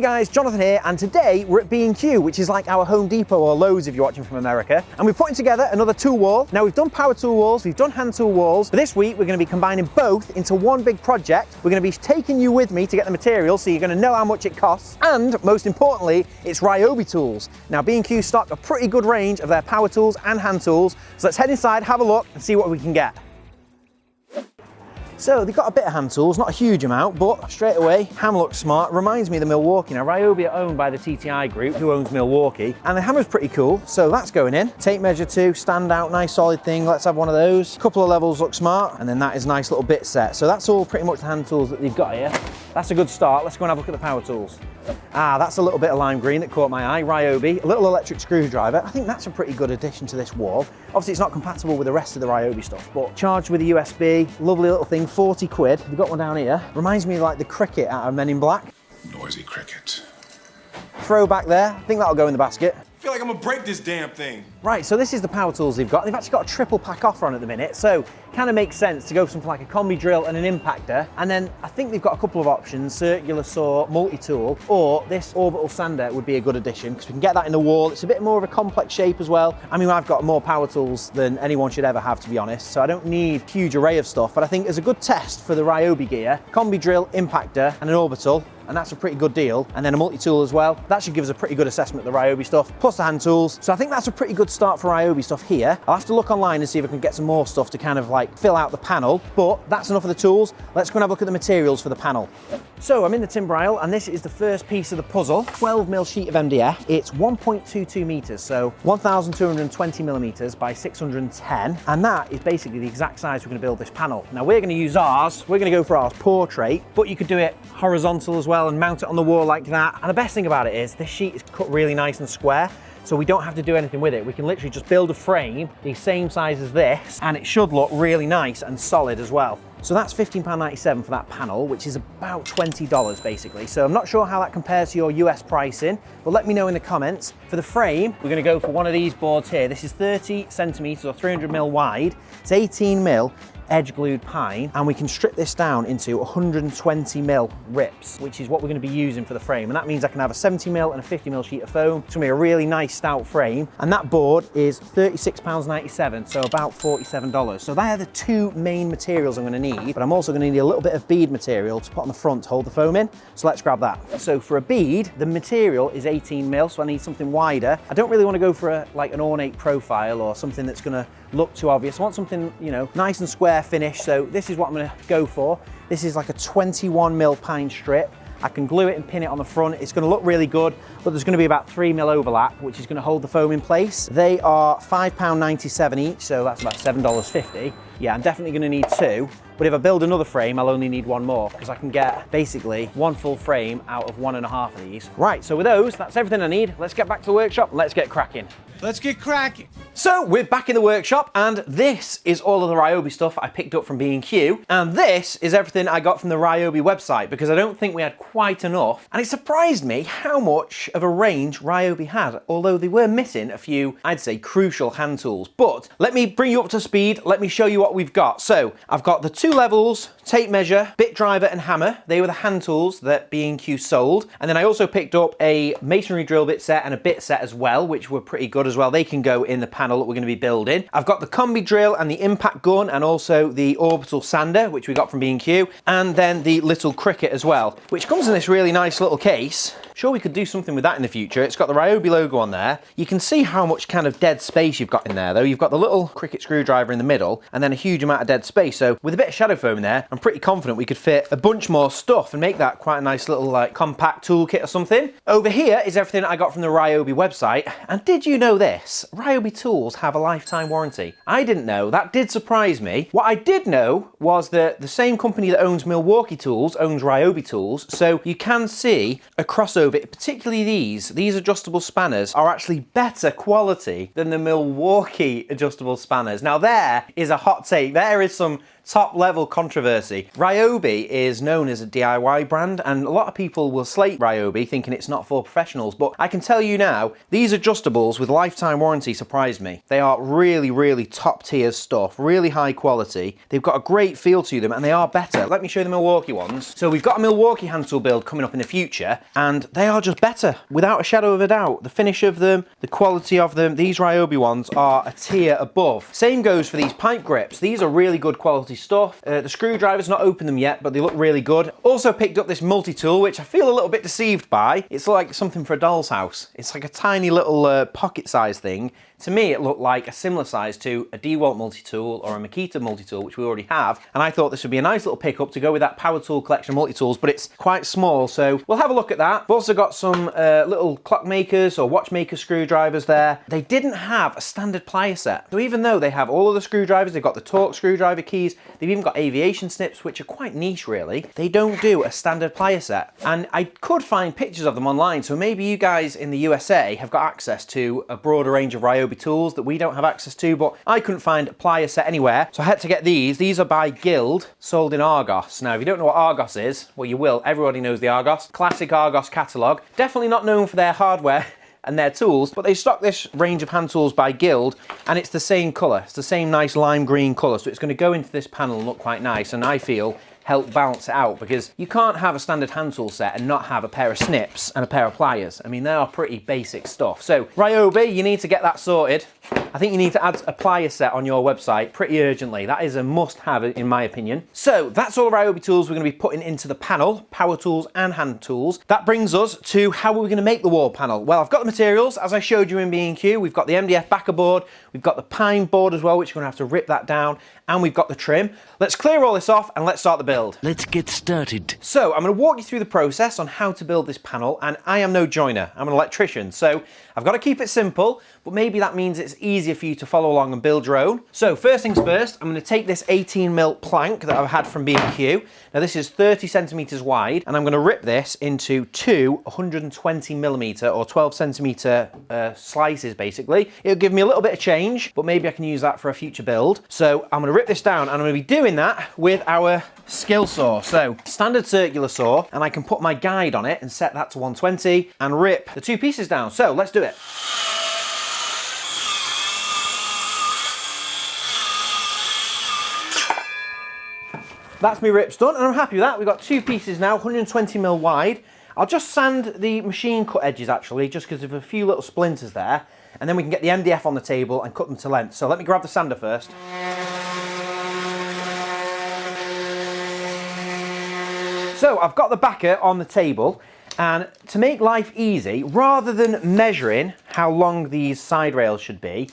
Hey guys, Jonathan here, and today we're at B&Q, which is like our Home Depot or Lowe's if you're watching from America, and we're putting together another tool wall. Now we've done power tool walls, we've done hand tool walls, but this week we're going to be combining both into one big project. We're going to be taking you with me to get the materials, so you're going to know how much it costs, and most importantly, it's Ryobi tools. Now B&Q stock a pretty good range of their power tools and hand tools, so let's head inside, have a look, and see what we can get. So they've got a bit of hand tools, not a huge amount, but straight away, hammer looks smart. Reminds me of the Milwaukee. Now Ryobi are owned by the TTI group, who owns Milwaukee, and the hammer's pretty cool, so that's going in. Tape measure too, stand out, nice solid thing. Let's have one of those. Couple of levels look smart, and then that is a nice little bit set. So that's all pretty much the hand tools that they've got here. That's a good start. Let's go and have a look at the power tools. Ah, that's a little bit of lime green that caught my eye. Ryobi, a little electric screwdriver. I think that's a pretty good addition to this wall. Obviously it's not compatible with the rest of the Ryobi stuff, but charged with a USB, lovely little thing, 40 quid. We've got one down here. Reminds me of like the cricket out of Men in Black. Noisy cricket. Throwback there. I think that'll go in the basket. I feel like I'm gonna break this damn thing. Right, so this is the power tools they've got. They've actually got a triple pack offer on at the minute, so kind of makes sense to go for something like a combi drill and an impactor. And then I think they've got a couple of options, circular saw, multi-tool, or this orbital sander would be a good addition because we can get that in the wall. It's a bit more of a complex shape as well. I mean, I've got more power tools than anyone should ever have, to be honest, so I don't need a huge array of stuff, but I think as a good test for the Ryobi gear, combi drill, impactor, and an orbital, and that's a pretty good deal, and then a multi-tool as well. That should give us a pretty good assessment of the Ryobi stuff, plus the hand tools. So I think that's a pretty good start for Ryobi stuff here. I'll have to look online and see if I can get some more stuff to kind of like fill out the panel, but that's enough of the tools. Let's go and have a look at the materials for the panel. So I'm in the timber aisle, and this is the first piece of the puzzle. 12mm sheet of MDF. It's 1.22 meters, so 1,220 millimeters by 610, and that is basically the exact size we're going to build this panel. Now we're going to use ours. We're going to go for ours portrait, but you could do it horizontal as well and mount it on the wall like that. And the best thing about it is this sheet is cut really nice and square, so we don't have to do anything with it. We can literally just build a frame the same size as this, and it should look really nice and solid as well. So that's £15.97 for that panel, which is about $20 basically. So I'm not sure how that compares to your US pricing, but let me know in the comments. For the frame, we're gonna go for one of these boards here. This is 30 centimeters or 300mm wide. It's 18mm edge glued pine, and we can strip this down into 120mm rips, which is what we're going to be using for the frame. And that means I can have a 70mm and a 50mm sheet of foam. It's going to be a really nice stout frame, and that board is £36.97, so about $47. So they're the two main materials I'm going to need, but I'm also going to need a little bit of bead material to put on the front to hold the foam in. So let's grab that. So for a bead, the material is 18mm, so I need something wider. I don't really want to go for like an ornate profile or something that's going to look too obvious. I want something, you know, nice and square finish, so this is what I'm going to go for. This is like a 21mm pine strip. I can glue it and pin it on the front. It's going to look really good, but there's going to be about 3mm overlap, which is going to hold the foam in place. They are £5.97 each, so that's about $7.50. Yeah, I'm definitely going to need two, but if I build another frame, I'll only need one more, because I can get basically one full frame out of 1.5 of these. Right, so with those, that's everything I need. Let's get back to the workshop and let's get cracking. Let's get cracking. So we're back in the workshop, and this is all of the Ryobi stuff I picked up from B&Q, and this is everything I got from the Ryobi website, because I don't think we had quite enough, and it surprised me how much of a range Ryobi had, although they were missing a few, I'd say, crucial hand tools. But let me bring you up to speed. Let me show you what we've got. So I've got the 2 levels, tape measure, bit driver and hammer. They were the hand tools that B&Q sold. And then I also picked up a masonry drill bit set and a bit set as well, which were pretty good as well. They can go in the panel that we're going to be building. I've got the combi drill and the impact gun, and also the orbital sander, which we got from B&Q, and then the little cricket as well, which comes in this really nice little case. Sure, we could do something with that in the future. It's got the Ryobi logo on there. You can see how much kind of dead space you've got in there though. You've got the little cricket screwdriver in the middle, and then a huge amount of dead space. So with a bit of shadow foam in there, I'm pretty confident we could fit a bunch more stuff and make that quite a nice little like compact toolkit or something. Over here is everything I got from the Ryobi website. And did you know this? Ryobi tools have a lifetime warranty. I didn't know. That did surprise me. What I did know was that the same company that owns Milwaukee tools owns Ryobi tools. So you can see a crossover, particularly these adjustable spanners are actually better quality than the Milwaukee adjustable spanners. Now there is a hot take. There is some top level controversy. Ryobi is known as a DIY brand, and a lot of people will slate Ryobi thinking it's not for professionals, but I can tell you now, these adjustables with lifetime warranty surprised me. They are really, really top tier stuff, really high quality. They've got a great feel to them and they are better. Let me show you the Milwaukee ones. So we've got a Milwaukee hand tool build coming up in the future, and they are just better, without a shadow of a doubt. The finish of them, the quality of them, these Ryobi ones are a tier above. Same goes for these pipe grips. These are really good quality stuff. The screwdriver's not opened them yet, but they look really good. Also picked up this multi-tool, which I feel a little bit deceived by. It's like something for a doll's house. It's like a tiny little pocket-sized thing. To me, it looked like a similar size to a DeWalt multi-tool or a Makita multi-tool, which we already have. And I thought this would be a nice little pickup to go with that power tool collection of multi-tools, but it's quite small, so we'll have a look at that. We've also got some little clockmakers or watchmaker screwdrivers there. They didn't have a standard plier set. So even though they have all of the screwdrivers, they've got the Torx screwdriver keys, they've even got aviation snips, which are quite niche really. They don't do a standard plier set. And I could find pictures of them online, so maybe you guys in the USA have got access to a broader range of Ryobi tools that we don't have access to, but I couldn't find a plier set anywhere, so I had to get these. These are by Guild, sold in Argos. Now, if you don't know what Argos is, well, you will. Everybody knows the Argos. Classic Argos catalogue. Definitely not known for their hardware and their tools, but they stock this range of hand tools by Guild, and it's the same colour. It's the same nice lime green colour, so it's going to go into this panel and look quite nice, and I feel help balance it out, because you can't have a standard hand tool set and not have a pair of snips and a pair of pliers. I mean, they are pretty basic stuff. So Ryobi, you need to get that sorted. I think you need to add a plier set on your website pretty urgently. That is a must-have in my opinion. So that's all the Ryobi tools we're going to be putting into the panel, power tools and hand tools. That brings us to how we're going to make the wall panel. Well, I've got the materials, as I showed you in B&Q. We've got the MDF backer board, we've got the pine board as well, which we're going to have to rip that down, and we've got the trim. Let's clear all this off and let's start the build. Let's get started. So I'm going to walk you through the process on how to build this panel, and I am no joiner, I'm an electrician, so I've got to keep it simple, but maybe that means it's easier for you to follow along and build your own. So first things first, I'm going to take this 18mm plank that I've had from B&Q. Now this is 30 centimeters wide, and I'm going to rip this into two 120mm or 12 centimeter slices basically. It'll give me a little bit of change, but maybe I can use that for a future build. So I'm going to rip this down, and I'm going to be doing that with our skill saw. So standard circular saw, and I can put my guide on it and set that to 120 and rip the two pieces down. So let's do it. That's me rips done, and I'm happy with that. We've got two pieces now, 120mm wide. I'll just sand the machine cut edges actually, just because of a few little splinters there, and then we can get the MDF on the table and cut them to length. So let me grab the sander first. So I've got the backer on the table, and to make life easy, rather than measuring how long these side rails should be,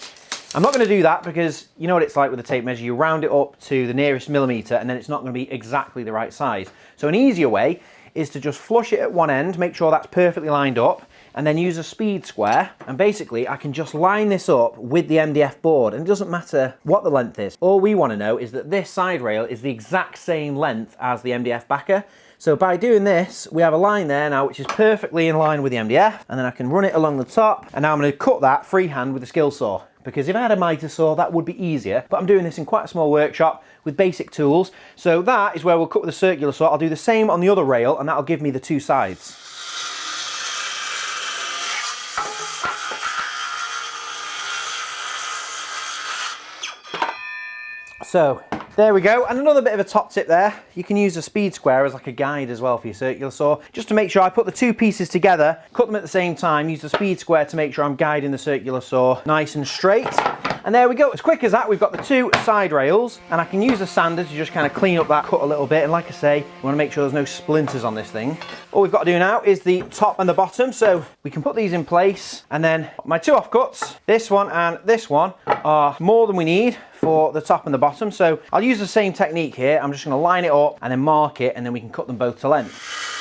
I'm not going to do that, because you know what it's like with a tape measure. You round it up to the nearest millimetre and then it's not going to be exactly the right size. So an easier way is to just flush it at one end, make sure that's perfectly lined up, and then use a speed square, and basically I can just line this up with the MDF board, and it doesn't matter what the length is. All we want to know is that this side rail is the exact same length as the MDF backer. So by doing this, we have a line there now which is perfectly in line with the MDF, and then I can run it along the top, and now I'm going to cut that freehand with a skill saw. Because if I had a mitre saw, that would be easier, but I'm doing this in quite a small workshop with basic tools. So that is where we'll cut with a circular saw. I'll do the same on the other rail, and that'll give me the two sides. So there we go, and another bit of a top tip there, you can use a speed square as like a guide as well for your circular saw, just to make sure I put the two pieces together, cut them at the same time, use the speed square to make sure I'm guiding the circular saw nice and straight. And there we go, as quick as that, we've got the two side rails, and I can use a sander to just kind of clean up that cut a little bit, and like I say, we want to make sure there's no splinters on this thing. All we've got to do now is the top and the bottom, so we can put these in place, and then my two offcuts, this one and this one, are more than we need for the top and the bottom, so I'll use the same technique here. I'm just going to line it up and then mark it, and then we can cut them both to length.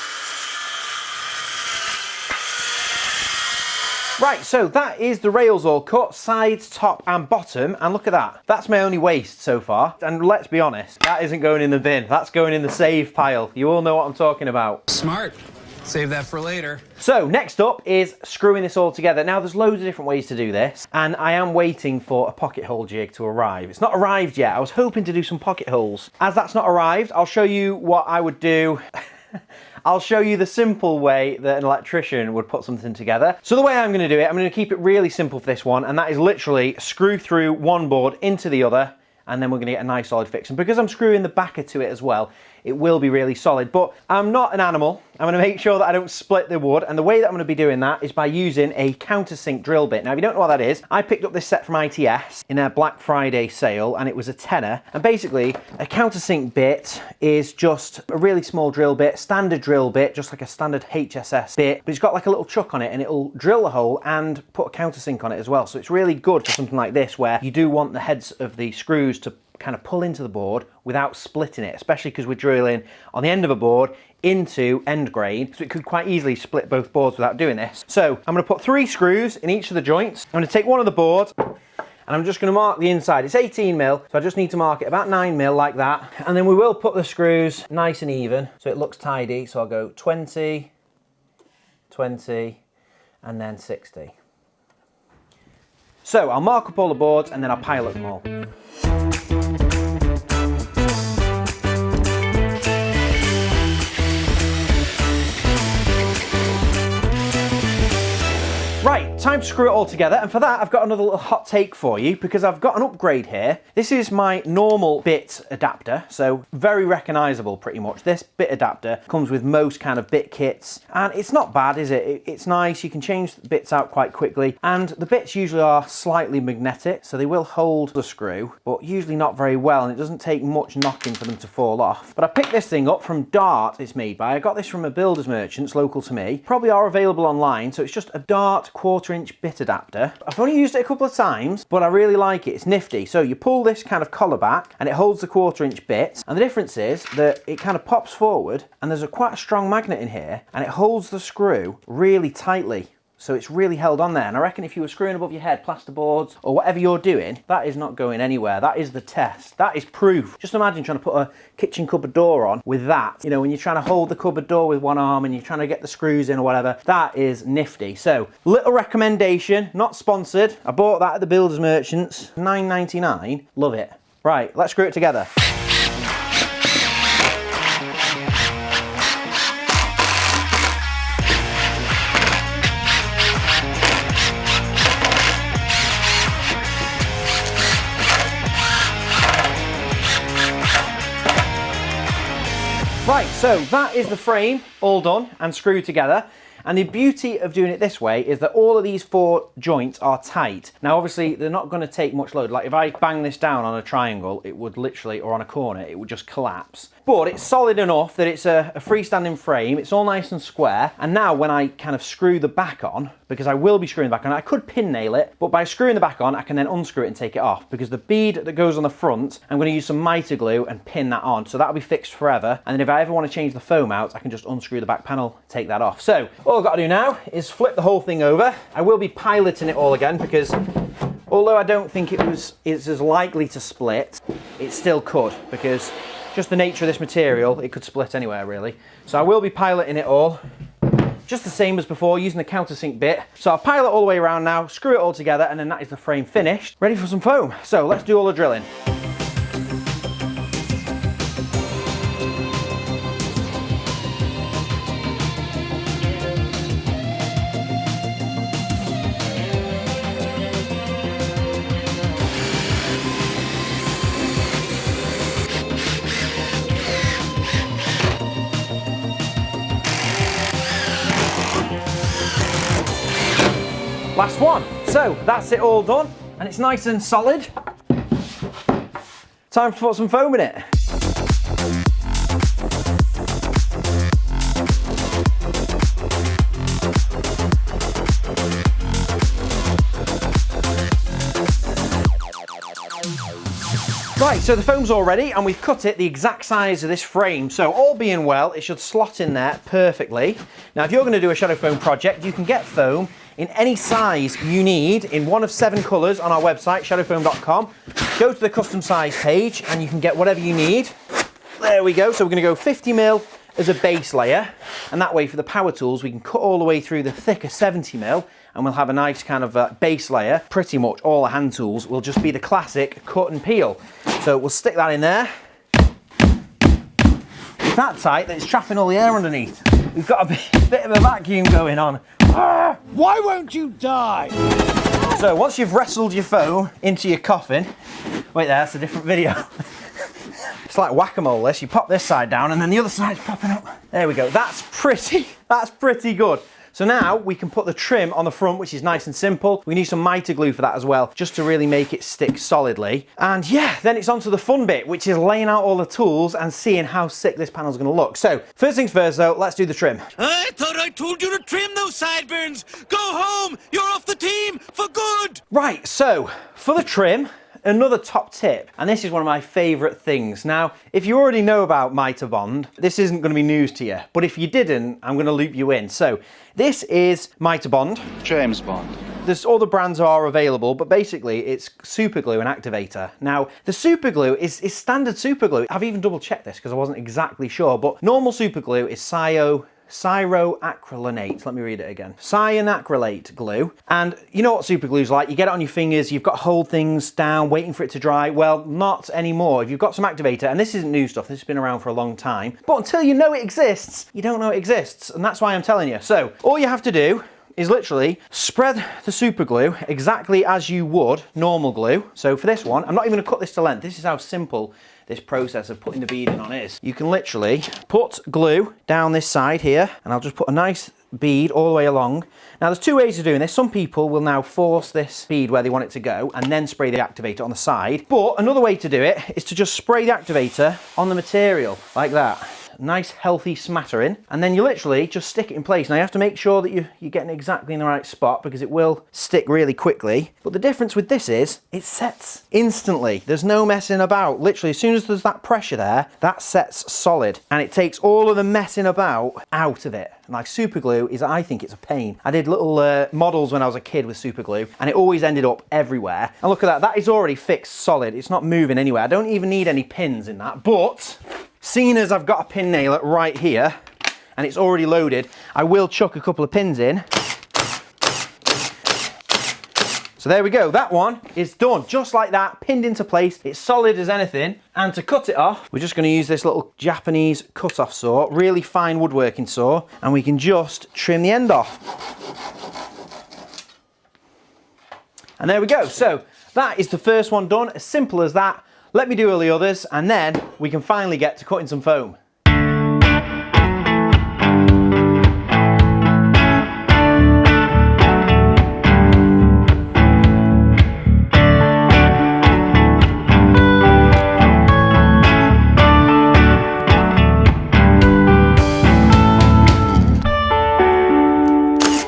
Right, so that is the rails all cut, sides, top and bottom, and look at that. That's my only waste so far, and let's be honest, that isn't going in the bin, that's going in the save pile. You all know what I'm talking about. Smart. Save that for later. So next up is screwing this all together. Now there's loads of different ways to do this, and I am waiting for a pocket hole jig to arrive. It's not arrived yet. I was hoping to do some pocket holes. As that's not arrived, I'll show you what I would do. I'll show you the simple way that an electrician would put something together. So the way I'm going to do it, I'm going to keep it really simple for this one, and that is literally screw through one board into the other, and then we're going to get a nice solid fix. And because I'm screwing the backer to it as well, it will be really solid. But I'm not an animal. I'm going to make sure that I don't split the wood, and the way that I'm going to be doing that is by using a countersink drill bit. Now, if you don't know what that is, I picked up this set from ITS in a Black Friday sale, and it was a tenner. And basically, a countersink bit is just a really small drill bit, standard drill bit, just like a standard HSS bit, but it's got like a little chuck on it, and it'll drill the hole and put a countersink on it as well. So it's really good for something like this, where you do want the heads of the screws to kind of pull into the board without splitting it, especially because we're drilling on the end of a board into end grain, so it could quite easily split both boards without doing this. So I'm going to put 3 screws in each of the joints. I'm going to take one of the boards and I'm just going to mark the inside. It's 18mm, so I just need to mark it about 9mm like that, and then we will put the screws nice and even so it looks tidy. So I'll go 20, 20 and then 60. So I'll mark up all the boards and then I'll pilot them all. Right, time to screw it all together, and for that I've got another little hot take for you, because I've got an upgrade here. This is my normal bit adapter, so very recognisable pretty much. This bit adapter comes with most kind of bit kits, and it's not bad, is it? It's nice, you can change the bits out quite quickly, and the bits usually are slightly magnetic, so they will hold the screw, but usually not very well, and it doesn't take much knocking for them to fall off. But I picked this thing up from Dart, it's made by. I got this from a builder's merchants local to me. Probably are available online, so it's just a Dart 1/4" bit adapter. I've only used it a couple of times, but I really like it. It's nifty. So you pull this kind of collar back and it holds the 1/4" bit, and the difference is that it kind of pops forward and there's quite a strong magnet in here, and it holds the screw really tightly. So it's really held on there, and I reckon if you were screwing above your head, plasterboards, or whatever you're doing, that is not going anywhere. That is the test. That is proof. Just imagine trying to put a kitchen cupboard door on with that. You know, when you're trying to hold the cupboard door with one arm and you're trying to get the screws in or whatever, that is nifty. So, little recommendation, not sponsored. I bought that at the Builders Merchants, $9.99. Love it. Right, let's screw it together. Right, so that is the frame all done and screwed together. And the beauty of doing it this way is that all of these 4 joints are tight. Now obviously they're not going to take much load. Like if I bang this down on a triangle, it would literally, or on a corner, it would just collapse. But it's solid enough that it's a freestanding frame. It's all nice and square. And now when I kind of screw the back on, because I will be screwing the back on, I could pin nail it, but by screwing the back on, I can then unscrew it and take it off, because the bead that goes on the front, I'm going to use some mitre glue and pin that on. So that'll be fixed forever. And then if I ever want to change the foam out, I can just unscrew the back panel, take that off. So all I've got to do now is flip the whole thing over. I will be piloting it all again, because although I don't think it's as likely to split, it still could, because just the nature of this material, it could split anywhere really. So I will be piloting it all, just the same as before, using the countersink bit. So I'll pilot all the way around now, screw it all together, and then that is the frame finished, ready for some foam. So let's do all the drilling. Last one. So that's it all done, and it's nice and solid. Time to put some foam in it. Right, so the foam's all ready, and we've cut it the exact size of this frame. So all being well, it should slot in there perfectly. Now, if you're going to do a shadow foam project, you can get foam in any size you need in one of 7 colours on our website, shadowfoam.com. Go to the custom size page and you can get whatever you need. There we go. So we're going to go 50mm as a base layer, and that way for the power tools we can cut all the way through the thicker 70mm and we'll have a nice kind of base layer. Pretty much all the hand tools will just be the classic cut and peel. So we'll stick that in there. It's that tight that it's trapping all the air underneath. We've got a bit of a vacuum going on. Why won't you die? So once you've wrestled your foam into your coffin, wait there, that's a different video. It's like whack-a-mole this, you pop this side down and then the other side's popping up. There we go, that's pretty good. So now we can put the trim on the front, which is nice and simple. We need some mitre glue for that as well, just to really make it stick solidly. And yeah, then it's on to the fun bit, which is laying out all the tools and seeing how sick this panel's gonna look. So first things first though, let's do the trim. I thought I told you to trim those sideburns. Go home, you're off the team for good. Right, so for the trim, another top tip, and this is one of my favourite things. Now, if you already know about Mitre Bond, this isn't going to be news to you, but if you didn't, I'm going to loop you in. So, this is Mitre Bond. James Bond. There's all the brands are available, but basically it's super glue and activator. Now, the super glue is standard super glue. I've even double checked this because I wasn't exactly sure, but normal super glue is cyroacrylonate. Let me read it again. Cyanacrylate glue. And you know what super glue's like? You get it on your fingers, you've got to hold things down, waiting for it to dry. Well, not anymore. If you've got some activator, and this isn't new stuff, this has been around for a long time, but until you know it exists, you don't know it exists. And that's why I'm telling you. So all you have to do is literally spread the super glue exactly as you would normal glue. So for this one, I'm not even gonna cut this to length. This is how simple this process of putting the beading on is. You can literally put glue down this side here, and I'll just put a nice bead all the way along. Now there's two ways of doing this. Some people will now force this bead where they want it to go and then spray the activator on the side. But another way to do it is to just spray the activator on the material like that. Nice healthy smattering, and then you literally just stick it in place. Now you have to make sure that you're getting exactly in the right spot because it will stick really quickly. But the difference with this is it sets instantly. There's no messing about. Literally as soon as there's that pressure there, that sets solid, and it takes all of the messing about out of it. And like super glue is, I think it's a pain. I did little models when I was a kid with super glue and it always ended up everywhere. And look at that, that is already fixed solid. It's not moving anywhere. I don't even need any pins in that, but seeing as I've got a pin nailer right here and it's already loaded, I will chuck a couple of pins in. So there we go, that one is done, just like that, pinned into place. It's solid as anything. And to cut it off, we're just gonna use this little Japanese cut-off saw, really fine woodworking saw, and we can just trim the end off. And there we go, so that is the first one done, as simple as that. Let me do all the others, and then we can finally get to cutting some foam.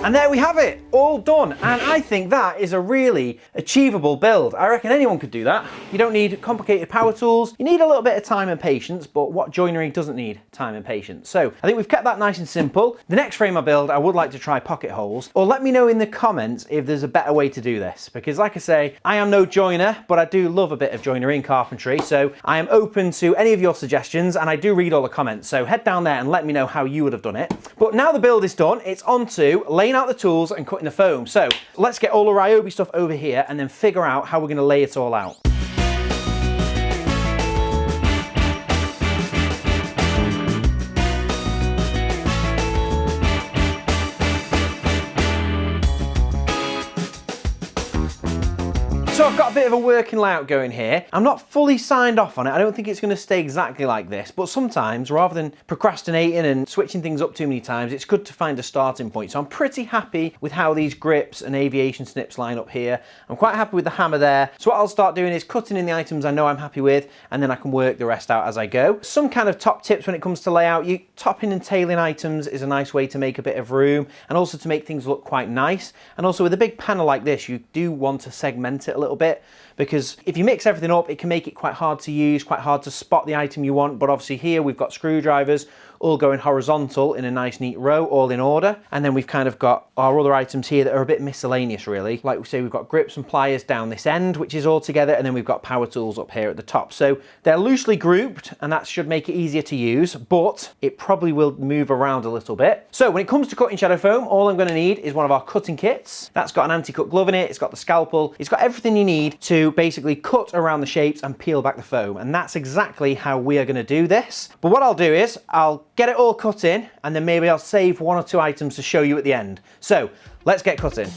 And there we have it, all done. And I think that is a really achievable build. I reckon anyone could do that. You don't need complicated power tools. You need a little bit of time and patience, but what joinery doesn't need time and patience? So I think we've kept that nice and simple. The next frame I build, I would like to try pocket holes, or let me know in the comments if there's a better way to do this. Because like I say, I am no joiner, but I do love a bit of joinery and carpentry. So I am open to any of your suggestions, and I do read all the comments. So head down there and let me know how you would have done it. But now the build is done, it's on to laying out the tools and cutting the foam. So let's get all the Ryobi stuff over here and then figure out how we're going to lay it all out. So I've got a bit of a working layout going here. I'm not fully signed off on it. I don't think it's going to stay exactly like this, but sometimes rather than procrastinating and switching things up too many times, it's good to find a starting point. So I'm pretty happy with how these grips and aviation snips line up here. I'm quite happy with the hammer there. So what I'll start doing is cutting in the items I know I'm happy with, and then I can work the rest out as I go. Some kind of top tips when it comes to layout: you topping and tailing items is a nice way to make a bit of room and also to make things look quite nice. And also with a big panel like this, you do want to segment it a little bit, because if you mix everything up, it can make it quite hard to use, quite hard to spot the item you want. But obviously here we've got screwdrivers, all going horizontal in a nice neat row, all in order. And then we've kind of got our other items here that are a bit miscellaneous really. Like we say, we've got grips and pliers down this end, which is all together, and then we've got power tools up here at the top. So they're loosely grouped, and that should make it easier to use, but it probably will move around a little bit. So when it comes to cutting shadow foam, all I'm going to need is one of our cutting kits. That's got an anti-cut glove in it, it's got the scalpel, it's got everything you need to basically cut around the shapes and peel back the foam, and that's exactly how we are going to do this. But what I'll do is I'll get it all cut in, and then maybe I'll save one or two items to show you at the end. So let's get cutting.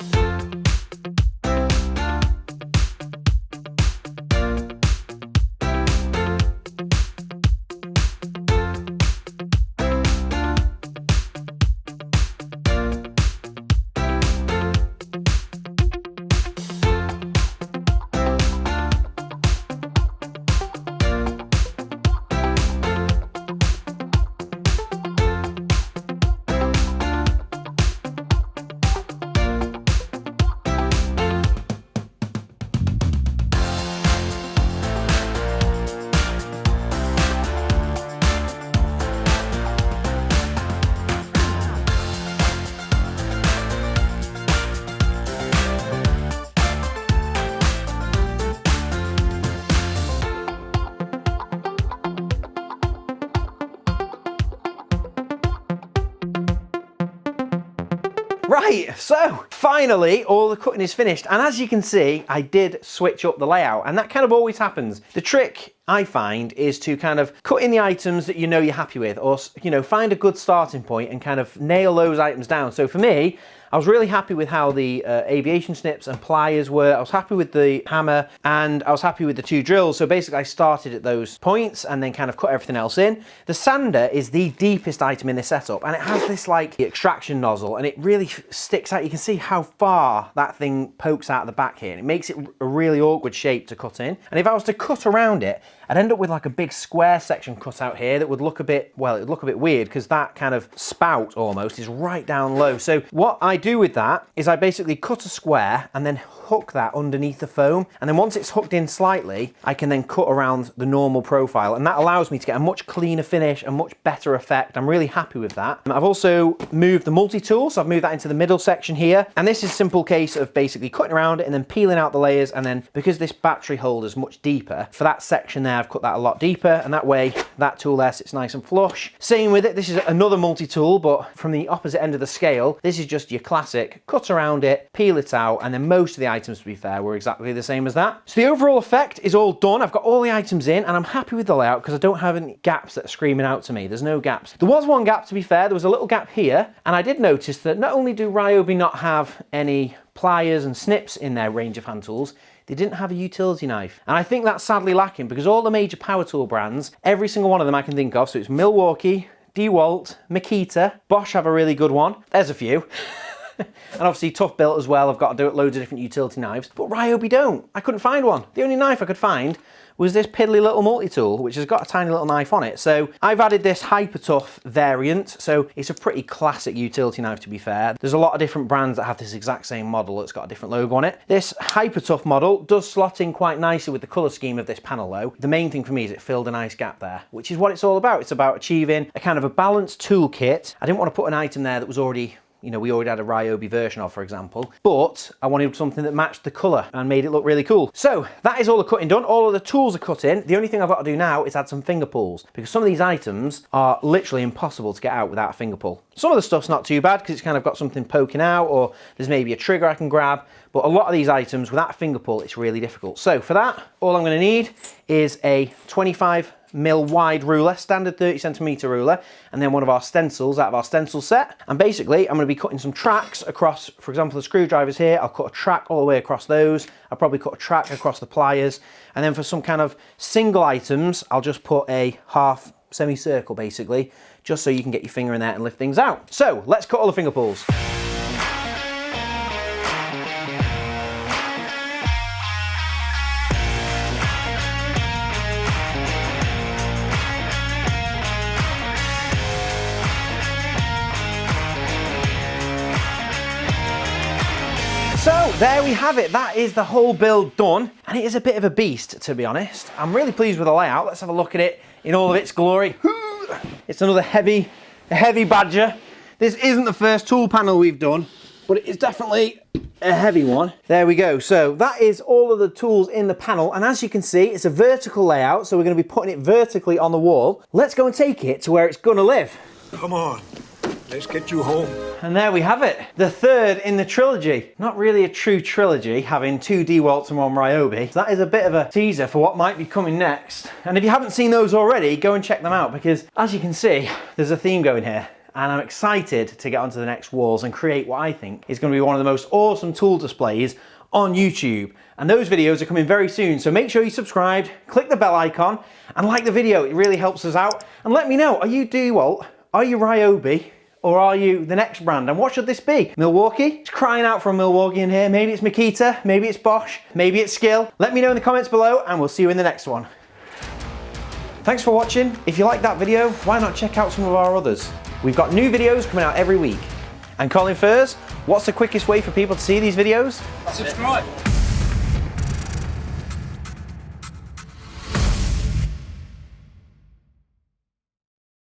Right, so finally all the cutting is finished, and as you can see I did switch up the layout, and that kind of always happens. The trick I find is to kind of cut in the items that you know you're happy with, or find a good starting point and kind of nail those items down. So for me, I was really happy with how the aviation snips and pliers were. I was happy with the hammer, and I was happy with the two drills. So basically I started at those points and then kind of cut everything else in. The sander is the deepest item in this setup, and it has this like extraction nozzle, and it really sticks out. You can see how far that thing pokes out of the back here, and it makes it a really awkward shape to cut in. And if I was to cut around it, I'd end up with like a big square section cut out here that would look a bit, well, it would look a bit weird because that kind of spout almost is right down low. So what I do with that is I basically cut a square and then hook that underneath the foam, and then once it's hooked in slightly, I can then cut around the normal profile, and that allows me to get a much cleaner finish, a much better effect. I'm really happy with that. I've also moved the multi-tool, so I've moved that into the middle section here, and this is a simple case of basically cutting around it and then peeling out the layers, and then because this battery holder is much deeper, for that section there I've cut that a lot deeper, and that way that tool there sits nice and flush. Same with it, this is another multi-tool, but from the opposite end of the scale. This is just your classic cut around it, peel it out, and then most of the items, to be fair, were exactly the same as that. So the overall effect is all done. I've got all the items in, and I'm happy with the layout because I don't have any gaps that are screaming out to me. There's no gaps. There was one gap, to be fair. There was a little gap here, and I did notice that not only do Ryobi not have any pliers and snips in their range of hand tools, they didn't have a utility knife. And I think that's sadly lacking because all the major power tool brands, every single one of them I can think of, so it's Milwaukee, DeWalt, Makita, Bosch have a really good one. There's a few. And obviously Tough Built as well. I've got to do loads of different utility knives, but Ryobi don't. I couldn't find one. The only knife I could find was this piddly little multi-tool, which has got a tiny little knife on it. So I've added this Hyper Tough variant. So it's a pretty classic utility knife, to be fair. There's a lot of different brands that have this exact same model that's got a different logo on it. This Hyper Tough model does slot in quite nicely with the color scheme of this panel though. The main thing for me is it filled a nice gap there, which is what it's all about. It's about achieving a kind of a balanced toolkit. I didn't want to put an item there that was already, we already had a Ryobi version of, for example, but I wanted something that matched the colour and made it look really cool. So that is all the cutting done. All of the tools are cut in. The only thing I've got to do now is add some finger pulls, because some of these items are literally impossible to get out without a finger pull. Some of the stuff's not too bad because it's kind of got something poking out, or there's maybe a trigger I can grab, but a lot of these items without a finger pull, it's really difficult. So for that, all I'm going to need is a 25mm wide ruler, standard 30cm ruler, and then one of our stencils out of our stencil set. And basically I'm going to be cutting some tracks across, for example, the screwdrivers here. I'll cut a track all the way across those. I'll probably cut a track across the pliers, and then for some kind of single items I'll just put a half semicircle basically, just so you can get your finger in there and lift things out. So let's cut all the finger pulls. So there we have it. That is the whole build done, and it is a bit of a beast, to be honest. I'm really pleased with the layout. Let's have a look at it in all of its glory. It's another heavy badger. This isn't the first tool panel we've done, but it is definitely a heavy one. There we go. So that is all of the tools in the panel. And as you can see, it's a vertical layout. So we're going to be putting it vertically on the wall. Let's go and take it to where it's going to live. Come on, let's get you home. And there we have it. The third in the trilogy. Not really a true trilogy, having 2 DeWalts and 1 Ryobi. So that is a bit of a teaser for what might be coming next. And if you haven't seen those already, go and check them out, because as you can see, there's a theme going here. And I'm excited to get onto the next walls and create what I think is going to be one of the most awesome tool displays on YouTube. And those videos are coming very soon, so make sure you subscribe, click the bell icon, and like the video. It really helps us out. And let me know, are you DeWalt, are you Ryobi, or are you the next brand? And what should this be? Milwaukee? It's crying out for a Milwaukee in here. Maybe it's Makita, maybe it's Bosch, maybe it's Skill. Let me know in the comments below, and we'll see you in the next one. Thanks for watching. If you liked that video, why not check out some of our others? We've got new videos coming out every week. And Colin Furs, what's the quickest way for people to see these videos? Subscribe.